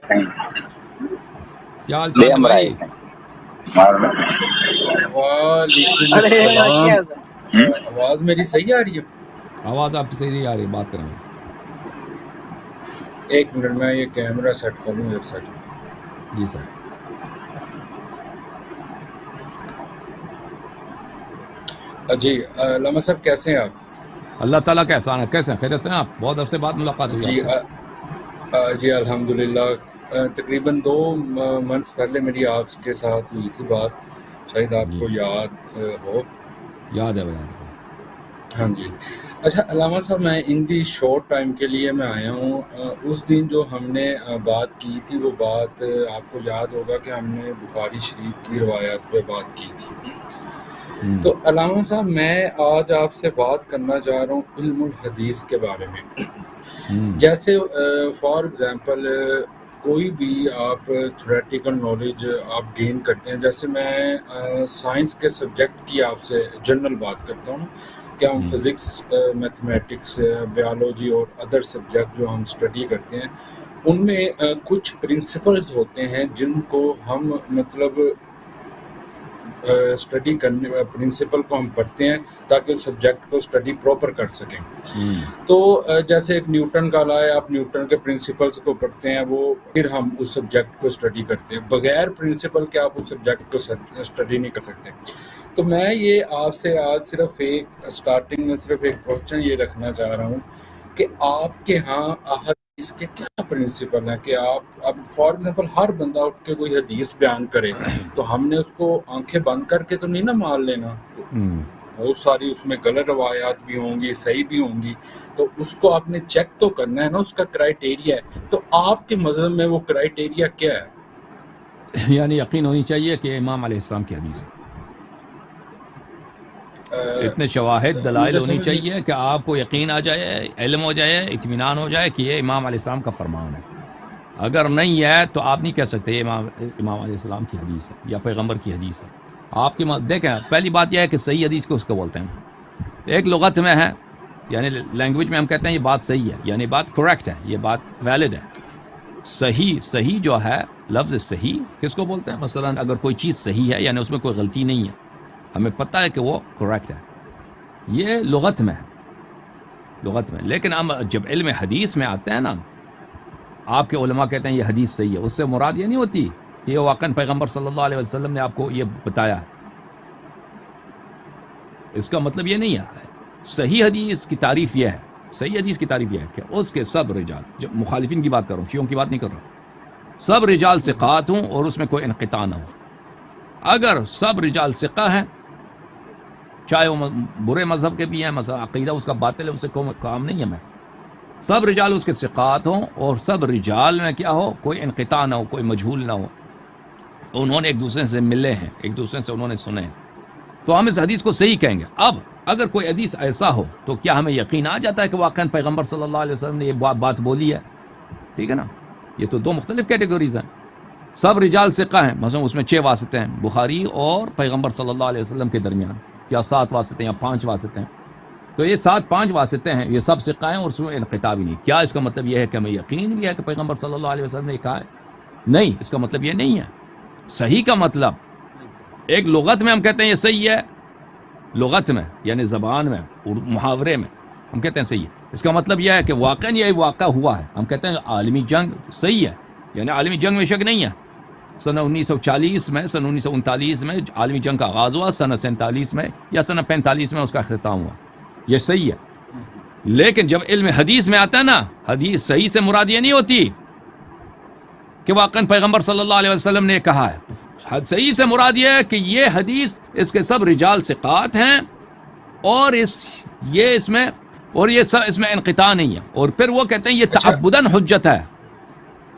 کیا حال چال ہے بھائی؟ وعلیکم السلام. آواز میری صحیح آ رہی ہے؟ آواز آپ کی صحیح نہیں آ رہی، بات کریں بھائی. ایک منٹ میں یہ کیمرہ سیٹ کر لوں، ایک سیکنڈ. جی سر. جی علامہ صاحب کیسے ہیں آپ؟ اللہ تعالیٰ کا احسان ہے. کیسے ہیں؟ خیریت سے ہیں آپ؟ بہت عرصے بعد ملاقات ہوئی آپ جی سے. جی الحمدللہ. تقریباً 2 منتھس پہلے میری آپ کے ساتھ ہوئی تھی بات، شاید آپ جی کو یاد ہو. یاد ہے بھائی. ہاں جی. اچھا علامہ صاحب، میں ان دی شارٹ ٹائم کے لیے میں آیا ہوں. اس دن جو ہم نے بات کی تھی، وہ بات آپ کو یاد ہوگا کہ ہم نے بخاری شریف کی روایات پہ بات کی تھی. تو علامہ صاحب، میں آج آپ سے بات کرنا چاہ رہا ہوں علم الحدیث کے بارے میں. جیسے فار ایگزامپل کوئی بھی آپ تھیوریٹیکل نالج آپ گین کرتے ہیں. جیسے میں سائنس کے سبجیکٹ کی آپ سے جنرل بات کرتا ہوں کہ ہم فزکس، میتھمیٹکس، بیالوجی اور ادر سبجیکٹ جو ہم اسٹڈی کرتے ہیں، ان میں کچھ پرنسپلز ہوتے ہیں جن کو ہم مطلب اسٹڈی کرنے، پرنسپل کو ہم پڑھتے ہیں تاکہ اس سبجیکٹ کو اسٹڈی پراپر کر سکیں. تو جیسے ایک نیوٹن کا لا ہے، آپ نیوٹن کے پرنسپلس کو پڑھتے ہیں، وہ پھر ہم اس سبجیکٹ کو اسٹڈی کرتے ہیں. بغیر پرنسپل کے آپ اس سبجیکٹ کو اسٹڈی نہیں کر سکتے. تو میں یہ آپ سے آج صرف ایک اسٹارٹنگ میں صرف ایک کوشچن یہ رکھنا چاہ رہا ہوں کہ آپ کے ہاں حدیث کے کیا پرنسپل ہیں کہ آپ اب فار ایگزامپل ہر بندہ اٹھ کے کوئی حدیث بیان کرے تو ہم نے اس کو آنکھیں بند کر کے تو نہیں نا مان لینا. بہت ساری اس میں غلط روایات بھی ہوں گی، صحیح بھی ہوں گی، تو اس کو آپ نے چیک تو کرنا ہے نا، اس کا کرائیٹیریا ہے. تو آپ کے مذہب میں وہ کرائیٹیریا کیا ہے؟ یعنی یقین ہونی چاہیے کہ امام علیہ السلام کی حدیث ہے. اتنے شواہد دلائل مجھے ہونی سمجھ چاہیے کہ آپ کو یقین آ جائے، علم ہو جائے، اطمینان ہو جائے کہ یہ امام علیہ السلام کا فرمان ہے. اگر نہیں ہے تو آپ نہیں کہہ سکتے یہ امام علیہ السلام کی حدیث ہے یا پیغمبر کی حدیث ہے. آپ کی دیکھیں، پہلی بات یہ ہے کہ صحیح حدیث کو اس کو بولتے ہیں. ایک لغت میں ہے، یعنی لینگویج میں ہم کہتے ہیں یہ بات صحیح ہے، یعنی بات کریکٹ ہے، یہ بات ویلڈ ہے. صحیح جو ہے، لفظ صحیح کس کو بولتے ہیں؟ مثلا اگر کوئی چیز صحیح ہے یعنی اس میں کوئی غلطی نہیں ہے، ہمیں پتہ ہے کہ وہ کریکٹ ہے، یہ لغت میں ہے. لیکن ہم جب علم حدیث میں آتے ہیں نا، آپ کے علماء کہتے ہیں یہ حدیث صحیح ہے، اس سے مراد یہ نہیں ہوتی کہ یہ واقعاً پیغمبر صلی اللہ علیہ وسلم نے آپ کو یہ بتایا ہے. اس کا مطلب یہ نہیں ہے. صحیح حدیث کی تعریف یہ ہے، صحیح حدیث کی تعریف یہ ہے کہ اس کے سب رجال، جب مخالفین کی بات کر رہا ہوں، شیعوں کی بات نہیں کر رہا ہوں، سب رجال ثقات ہوں اور اس میں کوئی انقطاع نہ ہو. اگر سب رجال ثقہ ہیں، چاہے وہ برے مذہب کے بھی ہیں، مثلا عقیدہ اس کا باطل ہے، اس سے کام نہیں ہے. میں سب رجال اس کے ثقات ہوں اور سب رجال میں کیا ہو، کوئی انقطاع نہ ہو، کوئی مجہول نہ ہو، انہوں نے ایک دوسرے سے ملے ہیں، ایک دوسرے سے انہوں نے سنے ہیں، تو ہم اس حدیث کو صحیح کہیں گے. اب اگر کوئی حدیث ایسا ہو تو کیا ہمیں یقین آ جاتا ہے کہ واقعاً پیغمبر صلی اللہ علیہ وسلم نے یہ بات بولی ہے؟ ٹھیک ہے نا. یہ تو 2 مختلف کیٹیگریز ہیں. سب رجال ثقہ ہیں، مثلا اس میں 6 واسطے ہیں بخاری اور پیغمبر صلی اللہ علیہ وسلم کے درمیان، یا 7 واسطے ہیں یا 5 واسطے ہیں. تو یہ 5 واسطے ہیں، یہ سب ثقہ ہیں اور اس میں انقطاع بھی نہیں. کیا اس کا مطلب یہ ہے کہ ہمیں یقین بھی ہے کہ پیغمبر صلی اللہ علیہ وسلم نے کہا ہے؟ نہیں، اس کا مطلب یہ نہیں ہے. صحیح کا مطلب ایک لغت میں ہم کہتے ہیں یہ صحیح ہے، لغت میں یعنی زبان میں، محاورے میں ہم کہتے ہیں صحیح ہے. اس کا مطلب یہ ہے کہ واقعاً یہ واقع ہوا ہے. ہم کہتے ہیں عالمی جنگ صحیح ہے، یعنی عالمی جنگ میں شک نہیں ہے. سن 1940 میں، سن 1939 میں عالمی جنگ کا آغاز ہوا، سن 47 میں یا سن 45 میں اس کا اختتام ہوا، یہ صحیح ہے. لیکن جب علم حدیث میں آتا ہے نا، حدیث صحیح سے مراد یہ نہیں ہوتی کہ واقعاً پیغمبر صلی اللہ علیہ وسلم نے کہا ہے. صحیح سے مراد یہ ہے کہ یہ حدیث، اس کے سب رجال ثقات ہیں اور اس میں انقطاع نہیں ہے. اور پھر وہ کہتے ہیں یہ تعبداً حجت ہے.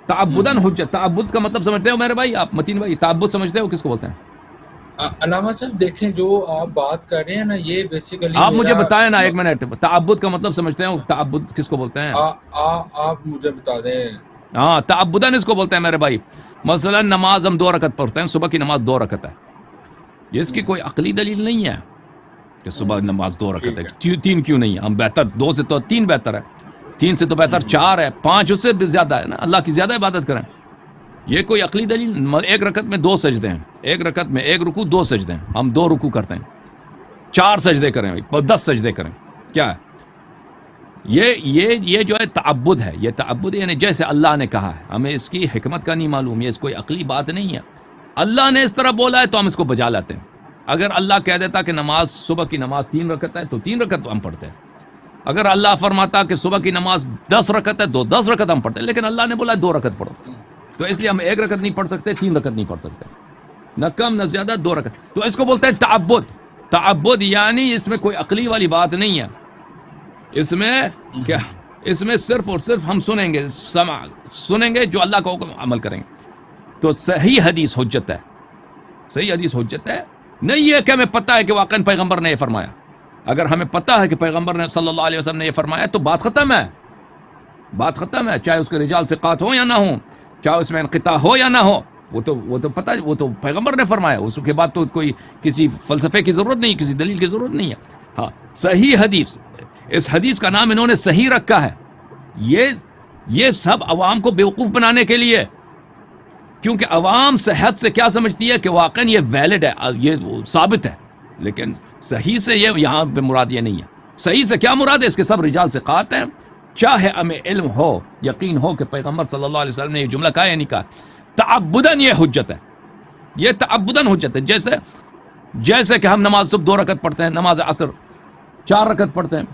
تعبداً حجت، تعبد کا مطلب سمجھتے ہو میرے بھائی آپ؟ متین بھائی، تعبد سمجھتے ہو کس کو بولتے ہیں؟ علامہ صاحب دیکھیں، جو آپ بات کر رہے ہیں نا، یہ بیسیکلی آپ مجھے بتائیں نا، 1 منٹ، تعبد کا مطلب سمجھتے ہیں؟ تعبد کس کو بولتے ہیں؟ آپ مجھے بتا دیں. ہاں، تعبداً اس کو بولتے ہیں میرے بھائی. مثلا نماز ہم 2 رکعت پڑھتے ہیں، صبح کی نماز 2 رکعت ہے. یہ اس کی کوئی عقلی دلیل نہیں ہے کہ صبح نماز 2 رکعت ہے. 3 کیوں نہیں ہے؟ ہم بہتر 2 سے تو 3 بہتر ہے، 3 سے تو بہتر 4 ہے، 5 اس سے بھی زیادہ ہے نا. اللہ کی زیادہ عبادت کریں. یہ کوئی عقلی دلیل؟ ایک رکعت میں 2 سجدے ہیں، ایک رکعت میں 1 رکوع 2 سجدے ہیں، ہم 2 رکوع کرتے ہیں، 4 سجدے کریں، 10 سجدے کریں، کیا ہے یہ جو ہے تعبد ہے، یہ تعبد یعنی جیسے اللہ نے کہا ہے، ہمیں اس کی حکمت کا نہیں معلوم، یہ کوئی عقلی بات نہیں ہے، اللہ نے اس طرح بولا ہے تو ہم اس کو بجا لاتے ہیں۔ اگر اللہ کہہ دیتا کہ نماز صبح کی نماز 3 رکعت ہے تو 3 رکعت ہم پڑھتے ہیں، اگر اللہ فرماتا کہ صبح کی نماز 10 رکعت ہے تو 10 رکعت ہم پڑھتے ہیں، لیکن اللہ نے بولا 2 رکعت پڑھو، تو اس لیے ہم 1 رکعت نہیں پڑھ سکتے، 3 رکعت نہیں پڑھ سکتے، نہ کم نہ زیادہ 2 رکعت، تو اس کو بولتے ہیں تعبد۔ تعبد یعنی اس میں کوئی عقلی والی بات نہیں ہے، اس میں کیا، اس میں صرف اور صرف ہم سنیں گے جو اللہ کا حکم عمل کریں گے، تو صحیح حدیث حجت ہے، صحیح حدیث حجت ہے، نہیں ہے کہ ہمیں پتہ ہے کہ واقعاً پیغمبر نے یہ فرمایا، اگر ہمیں پتہ ہے کہ پیغمبر نے صلی اللہ علیہ وسلم نے یہ فرمایا تو بات ختم ہے، بات ختم ہے، چاہے اس کے رجال ثقات ہو یا نہ ہو، چاہے اس میں انقطاع ہو یا نہ ہو، وہ تو پتہ، وہ تو پیغمبر نے فرمایا، اس کے بعد تو کوئی کسی فلسفے کی ضرورت نہیں، کسی دلیل کی ضرورت نہیں ہے۔ ہاں صحیح حدیث، اس حدیث کا نام انہوں نے صحیح رکھا ہے، یہ سب عوام کو بیوقوف بنانے کے لیے، کیونکہ عوام صحت سے کیا سمجھتی ہے کہ واقعاً یہ ویلڈ ہے، یہ ثابت ہے، لیکن صحیح سے یہ یہاں پہ مراد یہ نہیں ہے۔ صحیح سے کیا مراد ہے؟ اس کے سب رجال ثقات ہیں، چاہے ہمیں علم ہو، یقین ہو کہ پیغمبر صلی اللہ علیہ وسلم نے یہ جملہ کہا یا نہیں کہا، تعبداً یہ حجت ہے، یہ تعبداً حجت ہے۔ جیسے کہ ہم نماز صبح 2 رکعت پڑھتے ہیں، نماز عصر 4 رکعت پڑھتے ہیں،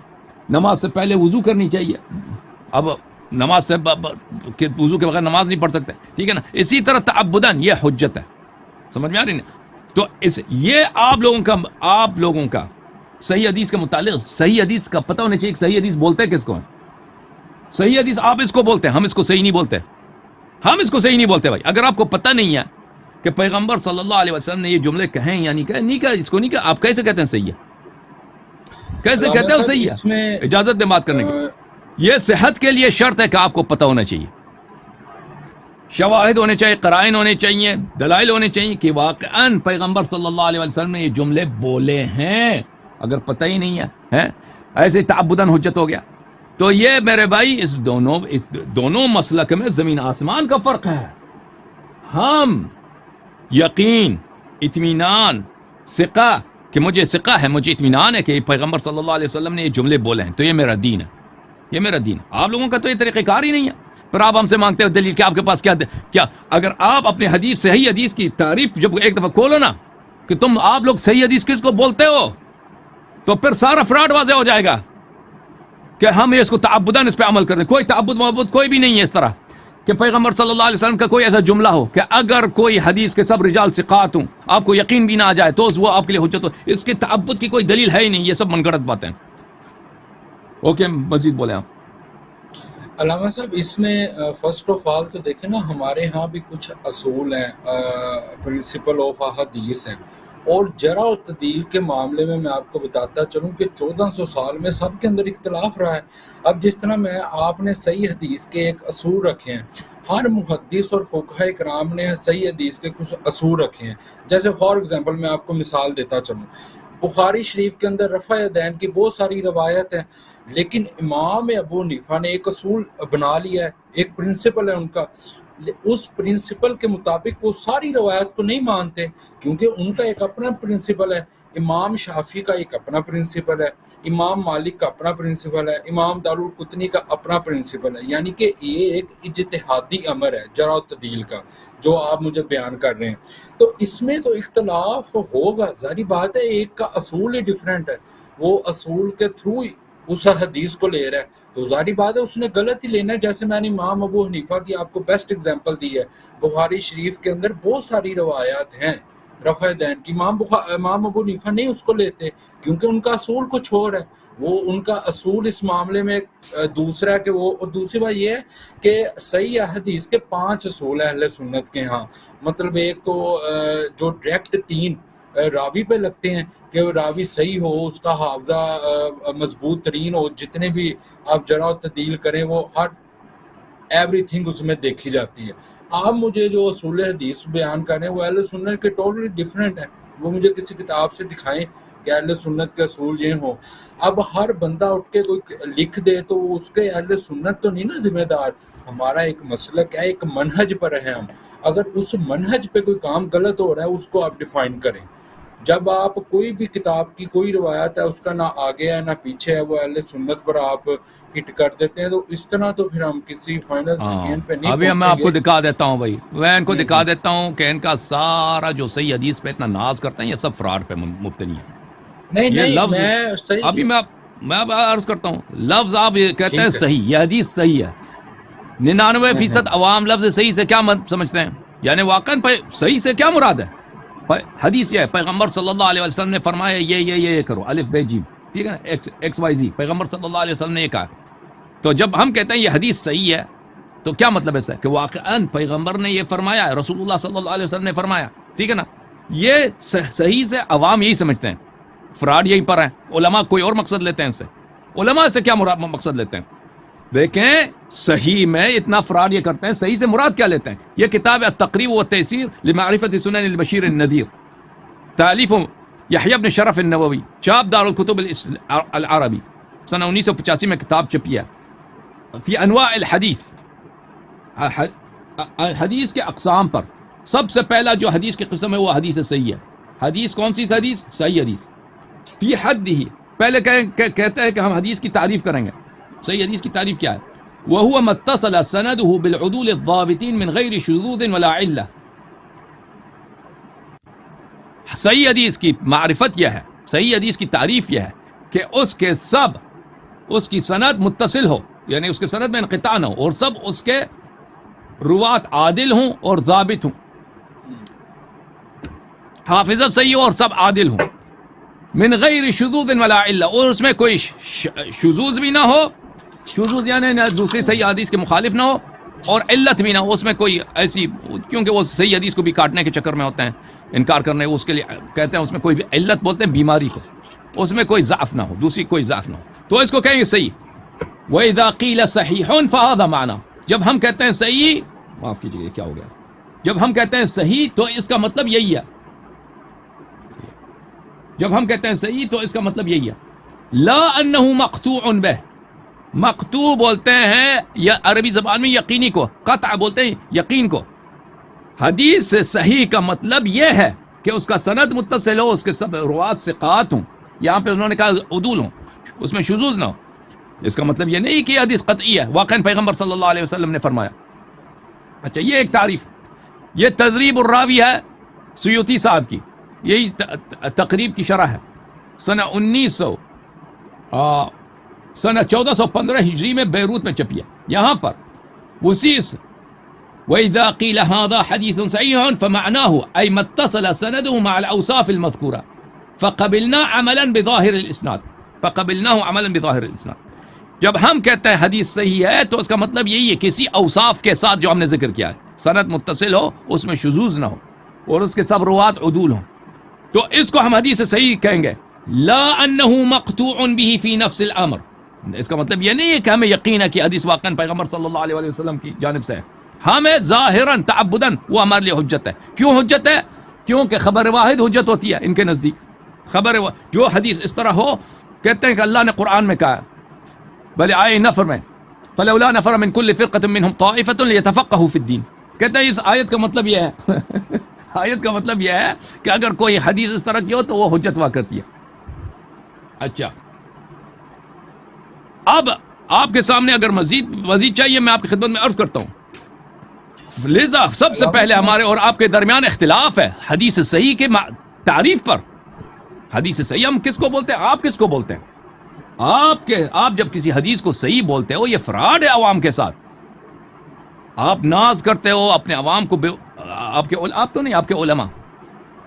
نماز سے پہلے وضو کرنی چاہیے، اب نماز سے وضو کے بغیر نماز نہیں پڑھ سکتے، ٹھیک ہے نا، اسی طرح تعبداً یہ حجت ہے، سمجھ میں آ رہی نا؟ تو یہ آپ لوگوں کا صحیح حدیث کے متعلق، صحیح حدیث کا پتہ ہونا چاہیے کہ صحیح حدیث بولتے کس کو ہیں، صحیح حدیث آپ اس کو بولتے ہیں، ہم اس کو صحیح نہیں بولتے، ہم اس کو صحیح نہیں بولتے بھائی۔ اگر آپ کو پتہ نہیں ہے کہ پیغمبر صلی اللہ علیہ وسلم نے یہ جملے کہیں یا نہیں کہا، اس کو نہیں کہا، آپ کیسے کہتے ہیں صحیح ہے؟ کیسے کہتے ہو صحیح ہے؟ اجازت دیں بات کرنے کی، یہ صحت کے لیے شرط ہے کہ آپ کو پتہ ہونا چاہیے، شواہد ہونے چاہیے، قرائن ہونے چاہیے، دلائل ہونے چاہیے کہ واقعاً پیغمبر صلی اللہ علیہ وسلم نے یہ جملے بولے ہیں، اگر پتہ ہی نہیں ہے ایسے تعبداً حجت ہو گیا۔ تو یہ میرے بھائی اس دونوں مسلک میں زمین آسمان کا فرق ہے۔ ہم یقین، اطمینان، ثقہ کہ مجھے ثقہ ہے، مجھے اطمینان ہے کہ پیغمبر صلی اللہ علیہ وسلم نے یہ جملے بولے ہیں، تو یہ میرا دین ہے، یہ میرا دین ہے۔ آپ لوگوں کا تو یہ طریقہ کار ہی نہیں ہے، پھر آپ ہم سے مانگتے ہو دلیل، کہ آپ کے پاس کیا اگر آپ اپنے حدیث، صحیح حدیث کی تعریف جب ایک دفعہ کھولو نا کہ آپ لوگ صحیح حدیث کس کو بولتے ہو، تو پھر سارا فراڈ واضح ہو جائے گا کہ ہم اس کو تعبداً اس پہ عمل کریں۔ کوئی تعبد محبت کوئی بھی نہیں ہے اس طرح کہ پیغمبر صلی اللہ علیہ وسلم کا کوئی ایسا جملہ ہو کہ اگر کوئی حدیث کے سب رجال ثقات ہوں، آپ کو یقین بھی نہ آ جائے تو وہ آپ کے لیے حجت ہو، اس کے تعبد کی کوئی دلیل ہے ہی نہیں، یہ سب من گھڑت باتیں۔ اوکے، مزید بولیں آپ۔ علامہ صاحب، اس میں فرسٹ آف آل تو دیکھیں نا، ہمارے ہاں بھی کچھ اصول ہیں، پرنسپل آف احادیث ہیں، اور جرح و تعدیل کے معاملے میں آپ کو بتاتا چلوں کہ 1400 سال میں سب کے اندر اختلاف رہا ہے۔ اب جس طرح آپ نے صحیح حدیث کے ایک اصول رکھے ہیں، ہر محدث اور فقہاء کرام نے صحیح حدیث کے کچھ اصول رکھے ہیں، جیسے فار ایگزامپل میں آپ کو مثال دیتا چلوں، بخاری شریف کے اندر رفع یدین کی بہت ساری روایت ہیں، لیکن امام ابو حنیفہ نے ایک اصول بنا لیا ہے، ایک پرنسپل ہے ان کا، اس پرنسپل کے مطابق وہ ساری روایت کو نہیں مانتے، کیونکہ ان کا ایک اپنا پرنسپل ہے۔ امام شافعی کا ایک اپنا پرنسپل ہے، امام مالک کا اپنا پرنسپل ہے، امام دارالقطنی کا اپنا پرنسپل ہے، یعنی کہ یہ ایک اجتہادی امر ہے جرح و تعدیل کا جو آپ مجھے بیان کر رہے ہیں۔ تو اس میں تو اختلاف ہوگا، ظاہری بات ہے، ایک کا اصول ہی ڈیفرنٹ ہے، وہ اصول کے تھرو اس حدیث کو لے رہا ہے، تو ظاہری بات ہے اس نے غلط ہی لینا ہے۔ جیسے میں نے امام ابو حنیفہ کی آپ کو بیسٹ ایگزامپل دی ہے، بخاری شریف کے اندر بہت ساری روایات ہیں رفع دین کی، امام ابو حنیفہ نہیں اس کو لیتے کیونکہ ان کا اصول کچھ اور ہے، وہ ان کا اصول اس معاملے میں دوسرا ہے کہ وہ، اور دوسری بات یہ ہے کہ صحیح حدیث کے 5 اصول ہیں اہل سنت کے ہاں، مطلب ایک تو جو ڈائریکٹ 3 راوی پہ لگتے ہیں کہ راوی صحیح ہو، اس کا حافظہ مضبوط ترین ہو، جتنے بھی آپ جرح و تعدیل کریں وہ ہر ایوری تھنگ اس میں دیکھی جاتی ہے۔ آپ مجھے جو اصول حدیث بیان کر رہے ہیں وہ اہل سنت کے ٹوٹلی ڈیفرنٹ ہیں، وہ مجھے کسی کتاب سے دکھائیں کہ اہل سنت کے اصول یہ ہوں۔ اب ہر بندہ اٹھ کے کوئی لکھ دے تو اس کے اہل سنت تو نہیں نا ذمہ دار، ہمارا ایک مسلک ہے، ایک منہج پر ہے ہم۔ اگر اس منہج پہ کوئی کام غلط ہو رہا ہے اس کو آپ ڈیفائن کریں. جب آپ کوئی بھی کتاب کی کوئی روایت ہے اس کا نہ آگے ہے نہ پیچھے ہے وہ اہل سنت پر آپ ہٹ کر دیتے ہیں تو اس طرح تو پھر ہم کسی فائنل ڈیسیژن پہ نہیں ابھی میں آپ کو دکھا دیتا ہوں بھائی، میں ان کو ہوں، دکھا دیتا ہوں کہ ان کا سارا جو صحیح حدیث پہ اتنا ناز کرتے ہیں یہ سب فراڈ پہ مبتنی ہے. نہیں یہ نہیں لفظ میں صحیح ابھی میں اب عرض کرتا ہوں، لفظ آپ یہ کہتے ہیں ٹھیک ہے. صحیح، یہ حدیث صحیح ہے. 99% عوام لفظ صحیح سے کیا سمجھتے ہیں؟ یعنی واقعاً صحیح سے کیا مراد ہے؟ حدیث یہ ہے پیغمبر صلی اللہ علیہ وسلم نے فرمایا یہ کرو، الف بے جیم، ٹھیک ہے نا، ایکس وائی زی، پیغمبر صلی اللہ علیہ وسلم نے یہ کہا. تو جب ہم کہتے ہیں یہ حدیث صحیح ہے تو کیا مطلب ہے اس کا؟ کہ واقعاً پیغمبر نے یہ فرمایا ہے، رسول اللہ صلی اللہ علیہ وسلم نے فرمایا، ٹھیک ہے نا. یہ صحیح سے عوام یہی سمجھتے ہیں، فراڈ یہیں پر ہے. علماء کوئی اور مقصد لیتے ہیں اس سے. علماء سے کیا مقصد لیتے ہیں؟ دیکھیں صحیح میں اتنا فراڈ یہ کرتے ہیں، صحیح سے مراد کیا لیتے ہیں؟ یہ کتاب ہے التقریب والتیسیر لمعرفت سنن البشیر النذیر، تالیف یحییٰ بن شرف النووی، چاپ دار الکتب العربی، سنہ 1985 میں کتاب چھپی ہے. فی انواع الحدیث، حدیث کے اقسام پر سب سے پہلا جو حدیث کی قسم ہے وہ حدیث صحیح ہے. حدیث کون سی حدیث؟ صحیح حدیث. فی حدہ، پہلے کہتے ہیں کہ ہم حدیث کی تعریف کریں گے. صحیح حدیث کی تعریف کیا ہے؟ وَهُوَ مَا اتصل سَنَدُهُ بِالْعُدُولِ الضَّابِطِينَ مِنْ غَيْرِ شُذُوذٍ وَلَا عِلَّةٍ. صحیح حدیث کی معرفت یہ ہے، صحیح حدیث کی تعریف یہ ہے کہ اس کی سند متصل ہو، یعنی اس کے سند میں انقطاع نہ ہو، اور سب اس کے روات عادل ہوں اور ضابط ہوں، حافظت صحیح ہو اور سب عادل ہوں. من غیر شذوذ ولا علہ، اور اس میں کوئی شذوذ بھی نہ ہو، شذوذ یعنی دوسری صحیح حدیث کے مخالف نہ ہو، اور علت بھی نہ ہو، اس میں کوئی ایسی، کیونکہ وہ صحیح حدیث کو بھی کاٹنے کے چکر میں ہوتے ہیں، انکار کرنے، اس کے لیے کہتے ہیں اس میں کوئی بھی علت بولتے ہیں بیماری کو، اس میں کوئی ضعف نہ ہو، دوسری کوئی ضعف نہ ہو، تو اس کو کہیں گے صحیح. وَإِذَا قِيلَ صَحِيحٌ فَهَذَا مَعْنَى، جب ہم کہتے ہیں صحیح، معاف کیجیے کیا ہو گیا، جب ہم کہتے ہیں صحیح تو اس کا مطلب یہی ہے، جب ہم کہتے ہیں صحیح تو اس کا مطلب یہی ہے. لا انہ مقطوع بہ، مقطوع بولتے ہیں یا عربی زبان میں یقینی کو، قطع بولتے ہیں یقین کو. حدیث سے صحیح کا مطلب یہ ہے کہ اس کا سند متصل ہو، اس کے سب روات ثقات ہوں، یہاں پہ انہوں نے کہا عدول ہوں، اس میں شذوذ نہ ہو. اس کا مطلب یہ نہیں کہ حدیث قطعی ہے، واقعاً پیغمبر صلی اللہ علیہ وسلم نے فرمایا. اچھا یہ ایک تعریف. یہ تدریب الراوی ہے سیوطی صاحب کی، یہی تقریب کی شرح ہے، سنہ 1415 ہجری میں بیروت میں چھپی ہے. یہاں پر وسیس وَإِذَا قِيلَ هَذَا حَدِيثٌ صَحِيحٌ فَمَعْنَاهُ أَيْ مَا اتصل سَنَدُهُ مع الأوصاف المذكورة فقبلنا عملا بظاهر الإسناد، فقبلناه عملا بظاهر الإسناد. جب ہم کہتے ہیں حدیث صحیح ہے تو اس کا مطلب یہی ہے کسی اوصاف کے ساتھ جو ہم نے ذکر کیا ہے، سند متصل ہو، اس میں شذوذ نہ ہو، اور اس کے سب روات عدول ہوں، تو اس کو ہم حدیث صحیح کہیں گے. لا انہ مقطوع به فی نفس الامر، اس کا مطلب یہ نہیں ہے کہ ہمیں یقین ہے کہ حدیث واقعا پیغمبر صلی اللہ علیہ وسلم کی جانب سے ہے، ہمیں ظاہراً تعبداً وہ ہمارے لیے حجت ہے. کیوں حجت ہے؟ کیونکہ خبر واحد حجت ہوتی ہے ان کے نزدیک. خبر جو حدیث اس طرح ہو، کہتے ہیں کہ اللہ نے قرآن میں کہا بل آئے نفر میں فلولا نفر من كل فرقة منهم طائفة ليتفقهوا في الدين، کہتے ہیں اس آیت کا مطلب یہ ہے آیت کا مطلب یہ ہے کہ اگر کوئی حدیث اس طرح کی ہو تو وہ حجت ہوا کرتی ہے. اچھا اب آپ کے سامنے اگر مزید چاہیے میں آپ کی خدمت میں عرض کرتا ہوں. لذا سب سے پہلے ہمارے اور آپ کے درمیان اختلاف ہے حدیث صحیح کے تعریف پر. حدیث صحیح ہم کس کو بولتے ہیں؟ آپ کس کو بولتے ہیں؟ آپ جب کسی حدیث کو صحیح بولتے ہو یہ فراڈ ہے عوام کے ساتھ. آپ ناز کرتے ہو اپنے عوام کو، آپ تو نہیں، آپ کے علماء،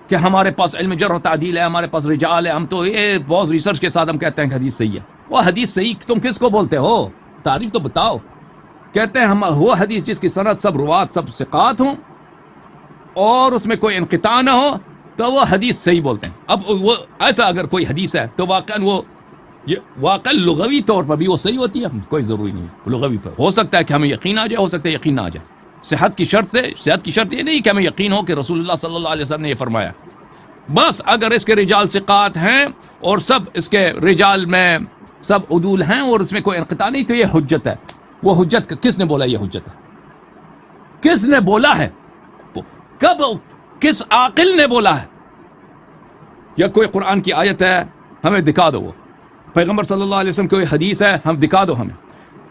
کہ ہمارے پاس علم جرح و تعدیل ہے، ہمارے پاس رجال ہے، ہم تو یہ بہت ریسرچ کے ساتھ ہم کہتے ہیں کہ حدیث صحیح ہے. وہ حدیث صحیح تم کس کو بولتے ہو؟ تعریف تو بتاؤ. کہتے ہیں ہم وہ حدیث جس کی سند سب روات سب ثقات ہوں اور اس میں کوئی انقطاع نہ ہو تو وہ حدیث صحیح بولتے ہیں. اب وہ ایسا اگر کوئی حدیث ہے تو واقعا لغوی طور پر بھی وہ صحیح ہوتی ہے، کوئی ضروری نہیں. لغوی پر ہو سکتا ہے کہ ہمیں یقین آ جائے، ہو سکتا ہے یقین نہ آ جائے. صحت کی شرط یہ نہیں کہ ہمیں یقین ہو کہ رسول اللہ صلی اللہ علیہ وسلم نے یہ فرمایا. بس اگر اس کے رجال ثقات ہیں اور سب اس کے رجال میں سب عدول ہیں اور اس میں کوئی انقطاع نہیں تو یہ حجت ہے. وہ حجت کس نے بولا؟ یہ حجت ہے. کس نے بولا ہے؟ کب کس عاقل نے بولا ہے؟ یا کوئی قرآن کی آیت ہے ہمیں دکھا دو، وہ پیغمبر صلی اللہ علیہ وسلم کوئی حدیث ہے ہم دکھا دو ہمیں.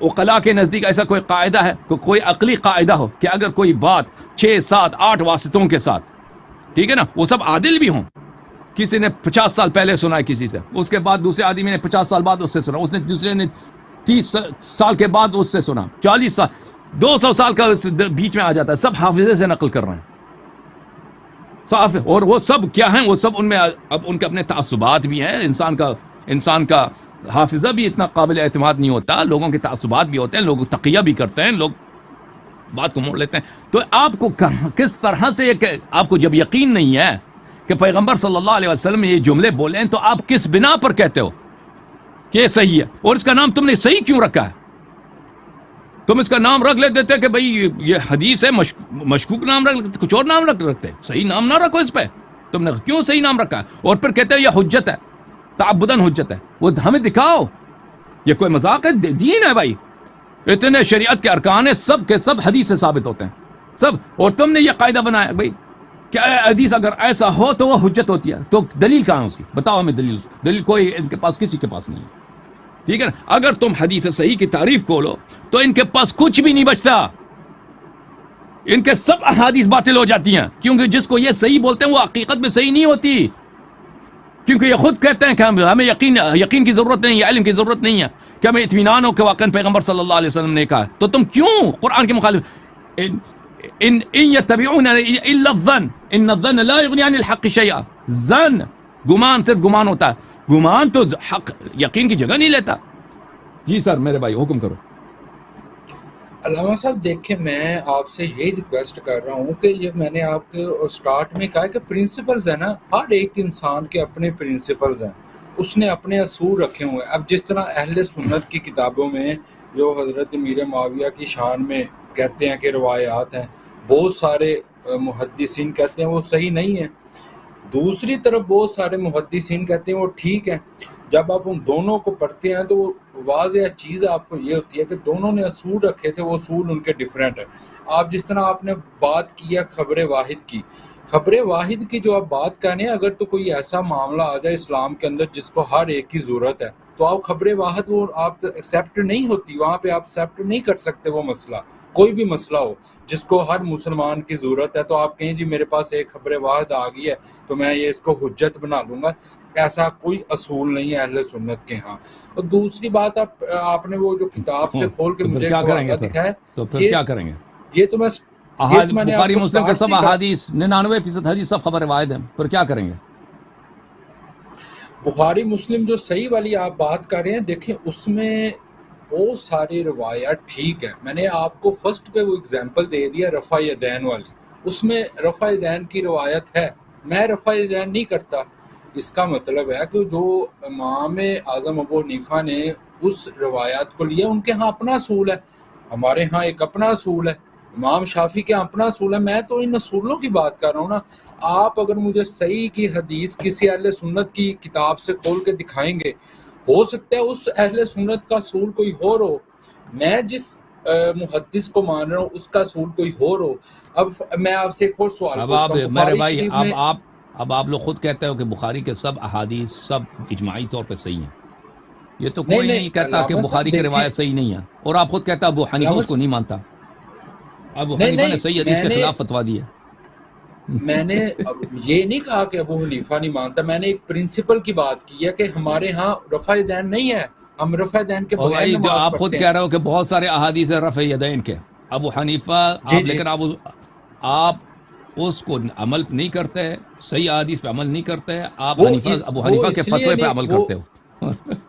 عقلاء کے نزدیک ایسا کوئی قاعدہ ہے، کوئی عقلی قاعدہ ہو کہ اگر کوئی بات 6 7 8 واسطوں کے ساتھ، ٹھیک ہے نا، وہ سب عادل بھی ہوں، کسی نے 50 سال پہلے سنا ہے کسی سے، اس کے بعد دوسرے آدمی نے 50 سال بعد اس سے سنا، اس نے دوسرے نے 30 سال کے بعد اس سے سنا، 40 سال 200 سال کا بیچ میں آ جاتا ہے، سب حافظے سے نقل کر رہے ہیں صاف. اور وہ سب کیا ہیں؟ وہ سب ان میں اب ان کے اپنے تعصبات بھی ہیں. انسان کا حافظہ بھی اتنا قابل اعتماد نہیں ہوتا، لوگوں کے تعصبات بھی ہوتے ہیں، لوگ تقیہ بھی کرتے ہیں، لوگ بات کو موڑ لیتے ہیں. تو آپ کو کس طرح سے آپ کو جب یقین نہیں ہے کہ پیغمبر صلی اللہ علیہ وسلم نے یہ جملے بولے ہیں، تو آپ کس بنا پر کہتے ہو کہ یہ صحیح ہے؟ اور اس کا نام تم نے صحیح کیوں رکھا ہے؟ تم اس کا نام رکھ لے دیتے کہ بھئی یہ حدیث ہے، مشکوک نام رکھ لیتے، کچھ اور نام رکھتے، صحیح نام نہ رکھو اس پہ. تم نے کیوں صحیح نام رکھا ہے؟ اور پھر کہتے ہو یہ حجت ہے، تعبداً حجت ہے. وہ ہمیں دکھاؤ، یہ کوئی مذاق ہے؟ دین ہے بھائی، اتنے شریعت کے ارکان ہیں، سب کے سب حدیث سے ثابت ہوتے ہیں سب. اور تم نے یہ قاعدہ بنایا بھئی کہ حدیث اگر ایسا ہو تو وہ حجت ہوتی ہے. تو دلیل کہاں ہے اس کی؟ بتاؤ ہمیں دلیل. دلیل کوئی ان کے پاس، کسی کے پاس نہیں ہے. ٹھیک ہے نا؟ اگر تم حدیث صحیح کی تعریف کھولو تو ان کے پاس کچھ بھی نہیں بچتا، ان کے سب احادیث باطل ہو جاتی ہیں، کیونکہ جس کو یہ صحیح بولتے ہیں وہ حقیقت میں صحیح نہیں ہوتی، کیونکہ یہ خود کہتے ہیں کہ ہمیں یقین کی ضرورت نہیں ہے، علم کی ضرورت نہیں ہے، کہ ہمیں اطمینان ہو کہ واقعا پیغمبر صلی اللہ علیہ وسلم نے کہا. تو تم کیوں قرآن کے مخالف؟ ان یتبعون الا الظن ان الظن لا یغنی عن الحق شیئا. ظن، گمان، صرف گمان ہوتا ہے، گمان تو حق یقین کی جگہ نہیں لیتا. جی سر میرے بھائی حکم کرو. علامہ صاحب دیکھیں، میں آپ سے یہی ریکویسٹ کر رہا ہوں کہ یہ میں نے آپ کے سٹارٹ میں کہا کہ پرنسپلز ہیں نا، ہر ایک انسان کے اپنے پرنسپلز ہیں، اس نے اپنے اصول رکھے ہوئے ہیں. اب جس طرح اہل سنت کی کتابوں میں جو حضرت امیر معاویہ کی شان میں کہتے ہیں کہ روایات ہیں، بہت سارے محدثین کہتے ہیں وہ صحیح نہیں ہیں، دوسری طرف بہت سارے محدثین کہتے ہیں وہ ٹھیک ہیں. جب آپ ان دونوں کو پڑھتے ہیں تو وہ واضح چیز آپ کو یہ ہوتی ہے کہ دونوں نے اصول رکھے تھے، وہ اصول ان کے ڈیفرنٹ ہیں. آپ جس طرح آپ نے بات کی ہے خبر واحد کی جو آپ بات کر رہے ہیں، اگر تو کوئی ایسا معاملہ آ جائے اسلام کے اندر جس کو ہر ایک کی ضرورت ہے، تو آپ خبر واحد وہ آپ ایکسیپٹ نہیں ہوتی، وہاں پہ آپ ایکسیپٹ نہیں کر سکتے. وہ مسئلہ کوئی بھی مسئلہ ہو جس کو ہر مسلمان کی ضرورت ہے، تو آپ کہیں جی میرے پاس ایک خبر واحد آ گئی ہے تو میں یہ اس کو حجت بنا لوں گا، ایسا کوئی اصول نہیں ہے اہل سنت کے ہاں. اور دوسری بات، آپ نے وہ جو کتاب سے کھول کے مجھے دکھایا، تو پھر کیا کریں گے؟ یہ تو میں بخاری مسلم کے سب احادیث 99% حدیث سب خبر واحد ہیں، پھر کیا کریں گے؟ بخاری مسلم جو صحیح والی آپ بات کر رہے ہیں، دیکھیں اس میں بہت ساری روایات ٹھیک ہے. میں نے آپ کو فرسٹ پہ وہ اگزامپل دے دیا رفع یدین والی، اس میں رفع یدین کی روایت ہے، میں رفع یدین نہیں کرتا. اس کا مطلب ہے کہ جو امام اعظم ابو حنیفہ نے اس روایات کو لیا، ان کے ہاں اپنا اصول ہے، ہمارے ہاں ایک اپنا اصول ہے، امام شافعی کے اپنا اصول ہے. میں تو ان اصولوں کی بات کر رہا ہوں نا. آپ اگر مجھے صحیح کی حدیث کسی اہل سنت کی کتاب سے کھول کے دکھائیں گے، ہو سکتا ہے اس اہل سنت کا اصول کوئی اور ہو، میں جس محدث کو مان رہا ہوں اس کا اصول کوئی اور ہو. اب میں آپ سے ایک اور سوال پوچھتا ہوں. میرے بھائی اب آپ لوگ خود کہتے ہو کہ بخاری کے سب احادیث سب اجماعی طور پہ صحیح ہیں. یہ تو کوئی نہیں کہتا کہ بخاری کی روایت صحیح نہیں ہے، اور آپ خود کہتا ابو حنیفہ اس کو نہیں مانتا. ابو حنیفہ نے صحیح حدیث کے خلاف فتویٰ دیا. میں نے یہ نہیں کہا کہ ابو حنیفہ نہیں مانتا، میں نے ایک پرنسپل کی بات کی ہے کہ ہمارے ہاں رفع یدین نہیں ہے، ہم رفع یدین کے بغیر نماز پڑھتے ہیں. آپ خود کہہ رہے ہو کہ بہت سارے احادیث ہیں رفع یدین کے، ابو حنیفہ لیکن آپ اس کو عمل نہیں کرتے، صحیح احادیث پہ عمل نہیں کرتے، آپ ابو حنیفہ کے فتوے پہ عمل کرتے ہو.